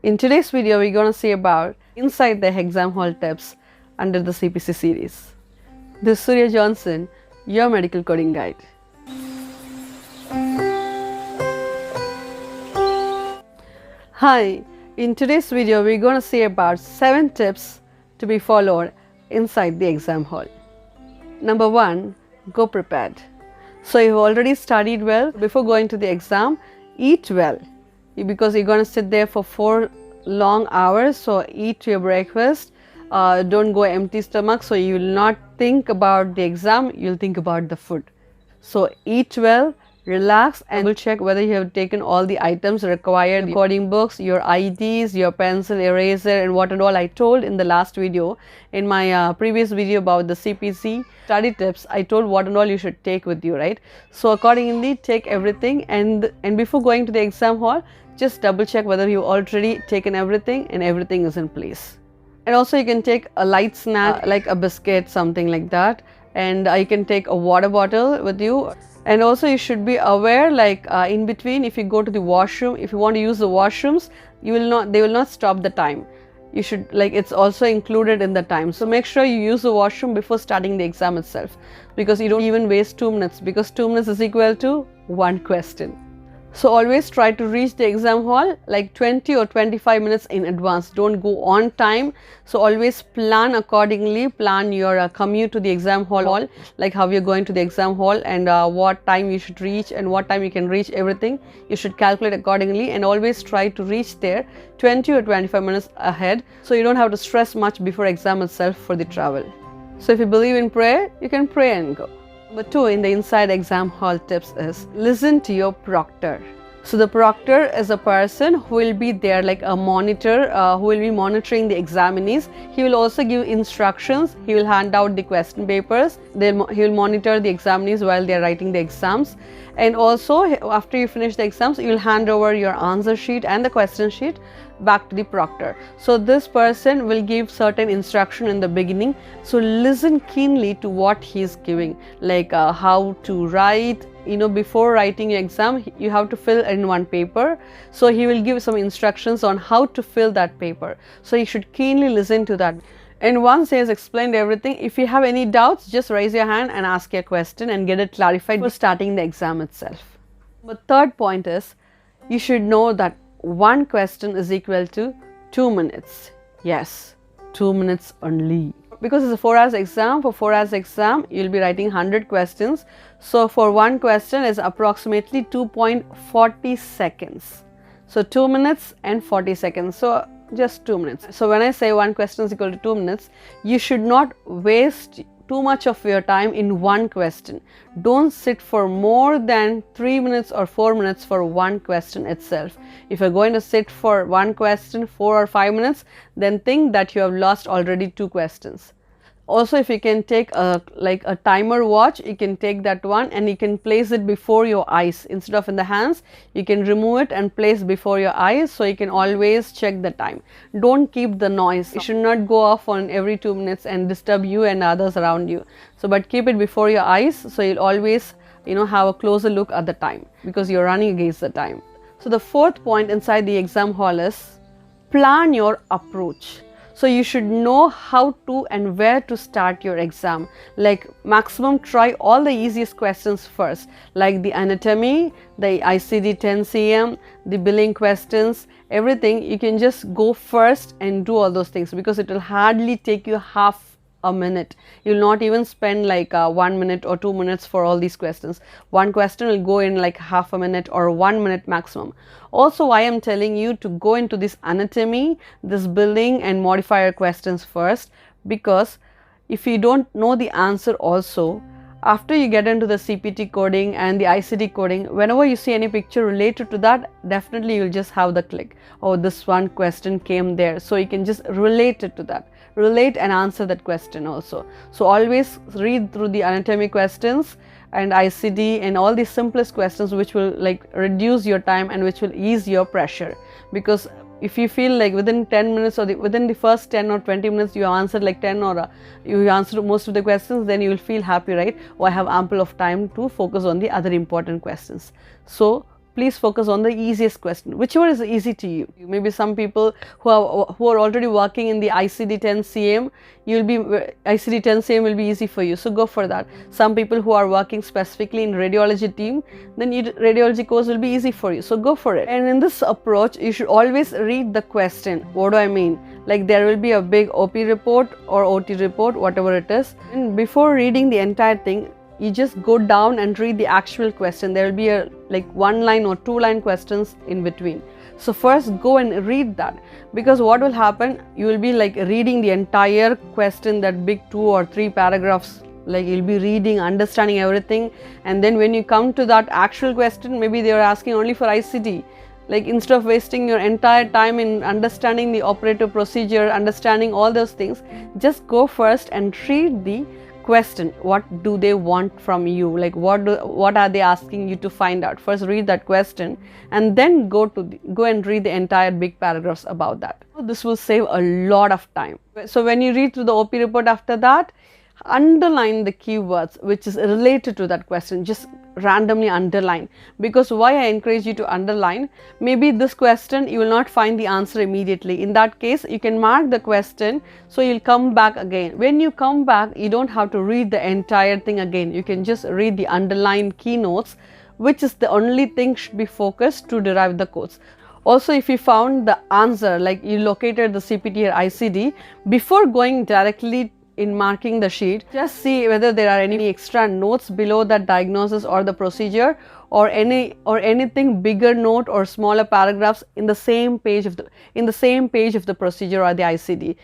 In today's video, we're going to see about Inside the Exam Hall tips under the CPC series. This is Surya Johnson, your medical coding guide. Hi, in today's video, we're going to see about 7 tips to be followed inside the exam hall. Number 1, go prepared. So you've already studied well. Before going to the exam, eat well. Because you're going to sit there for 4 long hours, so eat your breakfast. Don't go empty stomach, so you will not think about the exam, you'll think about the food. So eat well, relax, and we'll check whether you have taken all the items required, the coding books, your IDs, your pencil, eraser, and what and all I told in the last video. In my previous video about the CPC study tips, I told what and all you should take with you, right? So accordingly, take everything, and before going to the exam hall, just double check whether you've already taken everything and everything is in place. And also you can take a light snack like a biscuit, something like that, and you can take a water bottle with you. And also you should be aware, like in between, if you go to the washroom, if you want to use the washrooms, they will not stop the time. You should, like, it's also included in the time. So make sure you use the washroom before starting the exam itself, because you don't even waste 2 minutes, because 2 minutes is equal to 1 question. So always try to reach the exam hall like 20 or 25 minutes in advance. Don't go on time. So always plan accordingly. Plan your commute to the exam hall, like how you're going to the exam hall and what time you should reach and what time you can reach, everything. You should calculate accordingly and always try to reach there 20 or 25 minutes ahead, so you don't have to stress much before exam itself for the travel. So if you believe in prayer, you can pray and go. Number 2 in the inside exam hall tips is listen to your proctor. So the proctor is a person who will be there like a monitor, who will be monitoring the examinees. He will also give instructions. He will hand out the question papers. He will monitor the examinees while they are writing the exams. And also after you finish the exams, you will hand over your answer sheet and the question sheet back to the proctor. So this person will give certain instruction in the beginning. So listen keenly to what he is giving, like how to write. Before writing your exam, you have to fill in one paper. So he will give some instructions on how to fill that paper. So you should keenly listen to that. And once he has explained everything, if you have any doubts, just raise your hand and ask your question and get it clarified before starting the exam itself. But third point is, you should know that one question is equal to 2 minutes. Yes, 2 minutes only. Because it's a 4 hours exam, for 4 hours exam, you'll be writing 100 questions. So for one question is approximately 2.40 seconds. So 2 minutes and 40 seconds. So just 2 minutes. So when I say one question is equal to 2 minutes, you should not waste too much of your time in one question. Don't sit for more than 3 minutes or 4 minutes for one question itself. If you're going to sit for one question 4 or 5 minutes, then think that you have lost already 2 questions. Also, if you can take a timer watch, you can take that one and you can place it before your eyes. Instead of in the hands, you can remove it and place before your eyes, so you can always check the time. Don't keep the noise. It should not go off on every 2 minutes and disturb you and others around you. So but keep it before your eyes, so you'll always have a closer look at the time, because you're running against the time. So the fourth point inside the exam hall is plan your approach. So you should know how to and where to start your exam. Like maximum try all the easiest questions first, like the anatomy, the ICD 10cm, the billing questions, everything. You can just go first and do all those things, because it will hardly take you half a minute. You will not even spend like 1 minute or 2 minutes for all these questions. One question will go in like half a minute or 1 minute maximum. Also, I am telling you to go into this anatomy, this billing and modifier questions first, because if you don't know the answer also, after you get into the CPT coding and the ICD coding, whenever you see any picture related to that, definitely you will just have the click. Oh, this one question came there. So you can just relate it to that. Relate and answer that question also. So always read through the anatomy questions and ICD and all the simplest questions, which will like reduce your time and which will ease your pressure. Because if you feel like within 10 minutes or within the first 10 or 20 minutes you answered like 10 or you answered most of the questions, then you will feel happy, right? Oh, I have ample of time to focus on the other important questions. So please focus on the easiest question, whichever is easy to you. Maybe some people who are already working in the ICD-10 CM, ICD-10 CM will be easy for you, so go for that. Some people who are working specifically in radiology team, then radiology course will be easy for you, so go for it. And in this approach, you should always read the question. What do I mean? Like there will be a big OP report or OT report, whatever it is, and before reading the entire thing, you just go down and read the actual question. There will be a like 1-line or 2-line questions in between. So first go and read that, because what will happen, you will be like reading the entire question, that big 2 or 3 paragraphs, like you'll be reading, understanding everything, and then when you come to that actual question, maybe they are asking only for ICD. Like instead of wasting your entire time in understanding the operative procedure, understanding all those things, just go first and read the question. What do they want from you? Like what are they asking you to find out? First read that question and then go and read the entire big paragraphs about that. This will save a lot of time. So when you read through the OP report after that, underline the keywords which is related to that question. Just randomly underline, because why I encourage you to underline, maybe this question you will not find the answer immediately. In that case, you can mark the question, so you'll come back again. When you come back, you don't have to read the entire thing again. You can just read the underlined keynotes, which is the only thing should be focused to derive the codes. Also, if you found the answer, like you located the CPT or ICD, before going directly in marking the sheet, just see whether there are any extra notes below that diagnosis or the procedure, or anything bigger note or smaller paragraphs in the same page of the procedure or the ICD,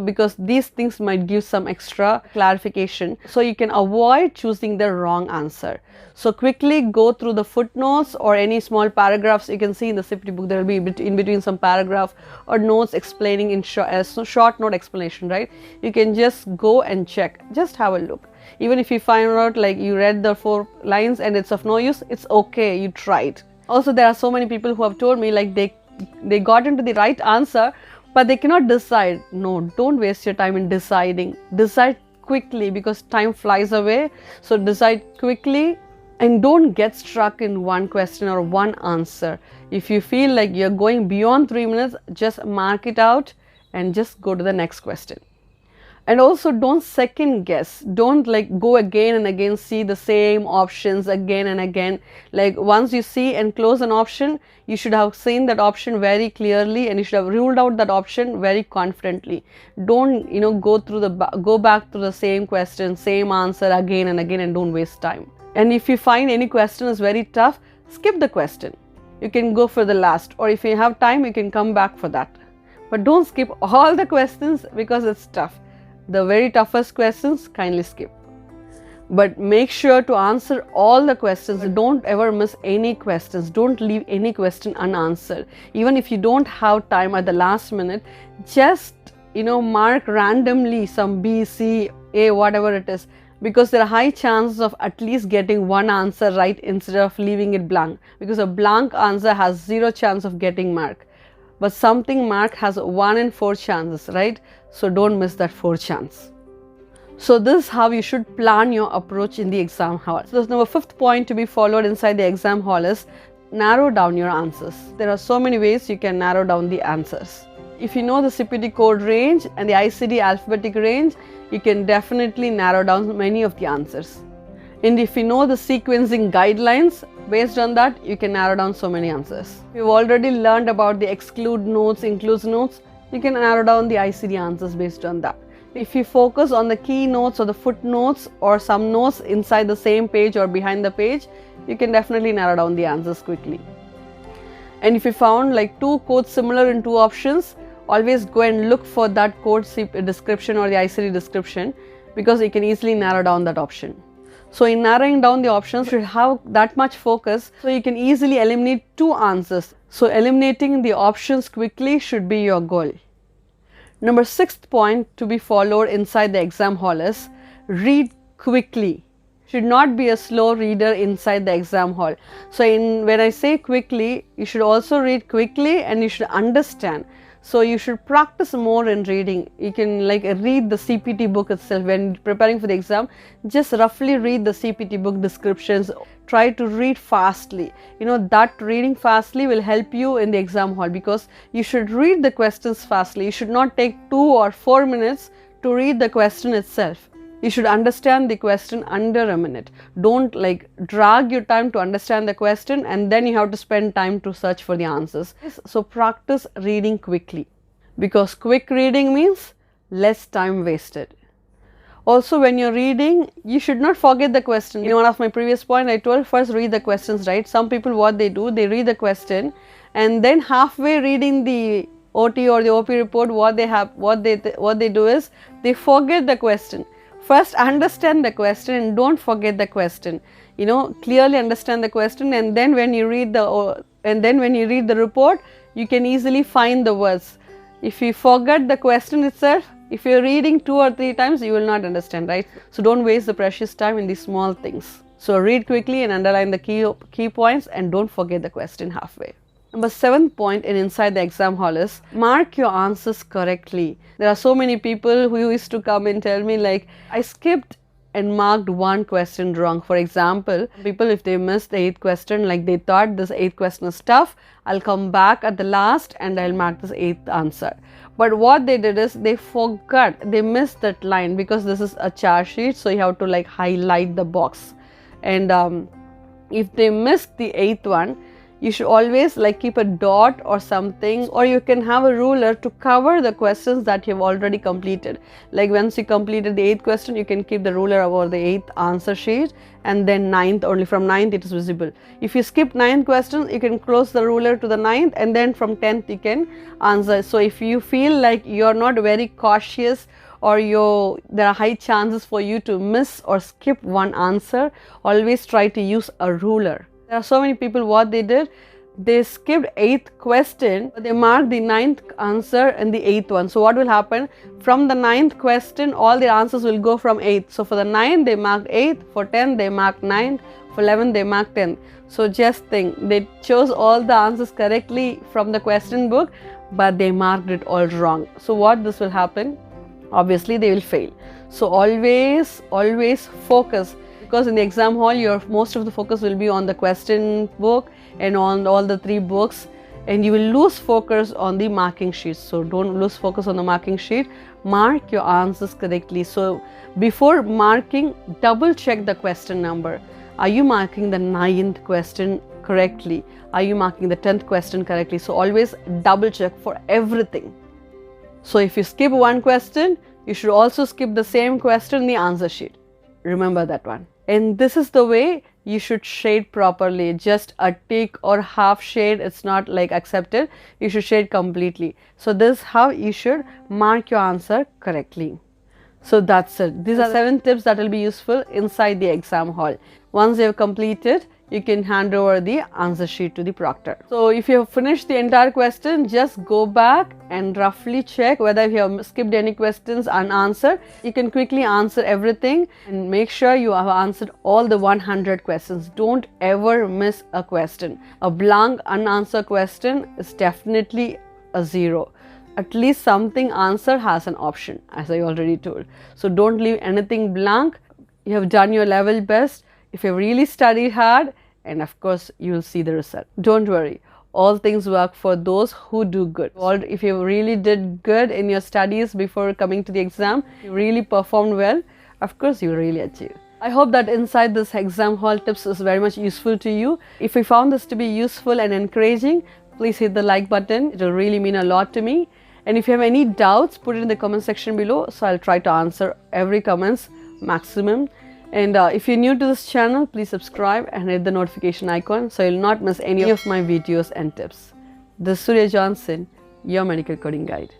because these things might give some extra clarification, so you can avoid choosing the wrong answer. So quickly go through the footnotes or any small paragraphs you can see in the CPT book. There will be in between some paragraph or notes explaining in short note explanation, right? You can just go and check, just have a look. Even if you find out like you read the 4 lines and it's of no use, it's okay, you tried. Also, there are so many people who have told me like they got into the right answer, but they cannot decide. No, don't waste your time in deciding. Decide quickly, because time flies away. So decide quickly and don't get stuck in one question or one answer. If you feel like you're going beyond 3 minutes, just mark it out and just go to the next question. And also don't second guess. Don't like go again and again, see the same options again and again. Like once you see and close an option, you should have seen that option very clearly and you should have ruled out that option very confidently. Don't go back to the same question, same answer again and again, and don't waste time. And if you find any question is very tough, skip the question. You can go for the last, or if you have time, you can come back for that. But don't skip all the questions because it's tough. The very toughest questions, kindly skip. But make sure to answer all the questions. Don't ever miss any questions. Don't leave any question unanswered. Even if you don't have time at the last minute, just mark randomly some B, C, A, whatever it is, because there are high chances of at least getting one answer right instead of leaving it blank, because a blank answer has 0 chance of getting mark. But something marked has 1 in 4 chances, right? So don't miss that 4 chance. So this is how you should plan your approach in the exam hall. So the 5th point to be followed inside the exam hall is narrow down your answers. There are so many ways you can narrow down the answers. If you know the CPT code range and the ICD alphabetic range, you can definitely narrow down many of the answers. And if you know the sequencing guidelines, based on that, you can narrow down so many answers. If you've already learned about the exclude notes, include notes, you can narrow down the ICD answers based on that. If you focus on the keynotes or the footnotes or some notes inside the same page or behind the page, you can definitely narrow down the answers quickly. And if you found like 2 codes similar in 2 options, always go and look for that code description or the ICD description, because you can easily narrow down that option. So in narrowing down the options, you should have that much focus so you can easily eliminate 2 answers. So eliminating the options quickly should be your goal. Number 6th point to be followed inside the exam hall is read quickly. Should not be a slow reader inside the exam hall. So when I say quickly, you should also read quickly and you should understand. So you should practice more in reading. You can like read the CPT book itself when preparing for the exam. Just roughly read the CPT book descriptions. Try to read fastly. You know, that reading fastly will help you in the exam hall, because you should read the questions fastly. You should not take 2 or 4 minutes to read the question itself. You should understand the question under a minute. Don't like drag your time to understand the question and then you have to spend time to search for the answers. So practice reading quickly, because quick reading means less time wasted. Also, when you're reading, you should not forget the question. In one of my previous points, I told first read the questions, right? Some people, what they do, they read the question and then halfway reading the OT or the OP report, what they do is they forget the question. First understand the question and don't forget the question. You know, clearly understand the question, and then when you read the report, you can easily find the words. If you forget the question itself, if you're reading 2 or 3 times, you will not understand, right? So don't waste the precious time in these small things. So read quickly and underline the key points and don't forget the question halfway. Number 7th point in Inside the Exam Hall is mark your answers correctly. There are so many people who used to come and tell me like, I skipped and marked one question wrong. For example, people, if they missed the 8th question, like they thought this 8th question is tough, I'll come back at the last and I'll mark this 8th answer. But what they did is they forgot, they missed that line, because this is a chart sheet, so you have to like highlight the box. And if they missed the 8th one, you should always like keep a dot or something, or you can have a ruler to cover the questions that you have already completed. Like once you completed the 8th question, you can keep the ruler over the 8th answer sheet, and then 9th, only from 9th it is visible. If you skip 9th question, you can close the ruler to the 9th, and then from 10th you can answer. So if you feel like you're not very cautious, or there are high chances for you to miss or skip one answer, always try to use a ruler. There are so many people, what they did, they skipped 8th question, but they marked the 9th answer and the 8th one. So what will happen? From the 9th question, all the answers will go from 8th. So for the 9th, they marked 8th, for 10th, they marked 9th, for 11th, they marked 10th. So just think, they chose all the answers correctly from the question book, but they marked it all wrong. So what this will happen? Obviously, they will fail. So always focus. Because in the exam hall, most of the focus will be on the question book and on all the 3 books, and you will lose focus on the marking sheet. So don't lose focus on the marking sheet. Mark your answers correctly. So before marking, double check the question number. Are you marking the 9th question correctly? Are you marking the 10th question correctly? So always double check for everything. So if you skip one question, you should also skip the same question in the answer sheet. Remember that one. And this is the way you should shade properly. Just a tick or half shade, it's not like accepted. You should shade completely. So this is how you should mark your answer correctly. So that's it. These are 7 tips that will be useful inside the exam hall. Once you have completed, you can hand over the answer sheet to the proctor. So if you have finished the entire question, just go back and roughly check whether you have skipped any questions unanswered. You can quickly answer everything and make sure you have answered all the 100 questions. Don't ever miss a question. A blank unanswered question is definitely a 0. At least something answered has an option, as I already told. So don't leave anything blank. You have done your level best. If you really studied hard, and of course you will see the result. Don't worry, all things work for those who do good. If you really did good in your studies before coming to the exam, you really performed well, of course you will really achieve. I hope that inside this exam hall tips is very much useful to you. If you found this to be useful and encouraging, please hit the like button. It will really mean a lot to me. And if you have any doubts, put it in the comment section below, so I'll try to answer every comments maximum. And if you're new to this channel, please subscribe and hit the notification icon so you'll not miss any of my videos and tips. This is Surya Johnson, your medical coding guide.